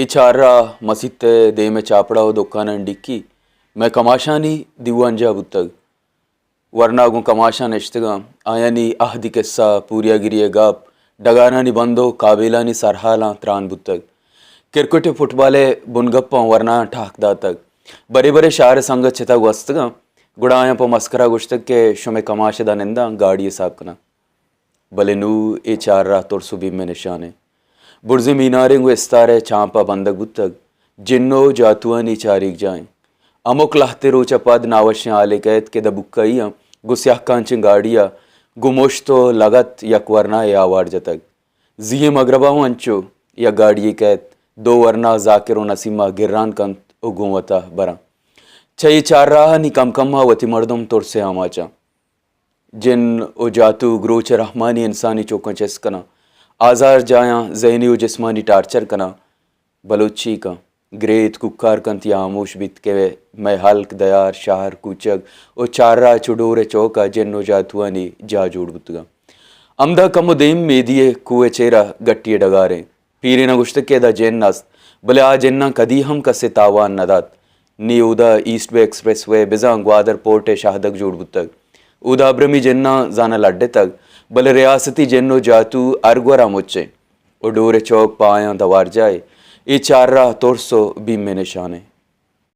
ఈ చార్రా మసిత్తే దేమె చాపడావు దొక్కానని డిక్కి మే కమాషాని దివ్వు అంజా బుత్తగ్ वर्नागों कमाशा नश्तगा आयानी आहदी किस्सा पूरिया गिरिए गाप डगानानी बंदो काबिलानी सरहाला त्रान बुतग किरकुटे फुटबाले बुनगप्पा वरना ठाकदा तक बरे बरे शार संग चितग वस्तगा गुड़ाया प मस्करा गुश्तक के शुमे कमाशदा निंदा गाड़ी साकना भले नू ए चार रा तोर सुबी में निशाने बुर्जे मीनारे गो इस्तारे चांपा बंदक बुतग जिन्नो जातुआनी चारिक जाए अमुक लहते रोचा पद नावश्य आले कैद के दबुक्काइया गुस्याह कांचिंग गाड़िया गुमोश तो लगत यक वरना या आवार जतक जिये मगरबाऊ अंचो या गाड़ी कैद दो वरना जाकिरो नसीमा गिर्रान कंत उगुवता बरा छई चार राह नी कम वती मर्दम तोर से आमाचा जिन ओ जातु ग्रोच रहमानी इंसानी चौकों चेस्कना आजार जाया जहनी व जिस्मानी टार्चर कना बलोची का ग्रेत कुक्कार कंत या आमोश बित के मैं हल्क दयार शाहर कूचग ओ चार्रा चुडोरे चौका जिन्नो जातुआनी जा जोड़ बुतगा अमदा कमो देम मेदिये कुए चेरा गट्टिये डगारे पीरे न गुश्तके दा जेन्नास भले आ जेन्ना कदी हम कसे तावान नदात नी उदा ईस्ट वे एक्सप्रेस वे बिजा ग्वादर पोर्टे शाहदक जोड़ बुतग उदा अब्रमी जेन्ना जाना लड्डे तक भले रियासती जेन्नो जातु अरगवरा मुच्चे ओ डोरे चौक पाया दवार जाए ये चार राह तोरसो बीम में निशाने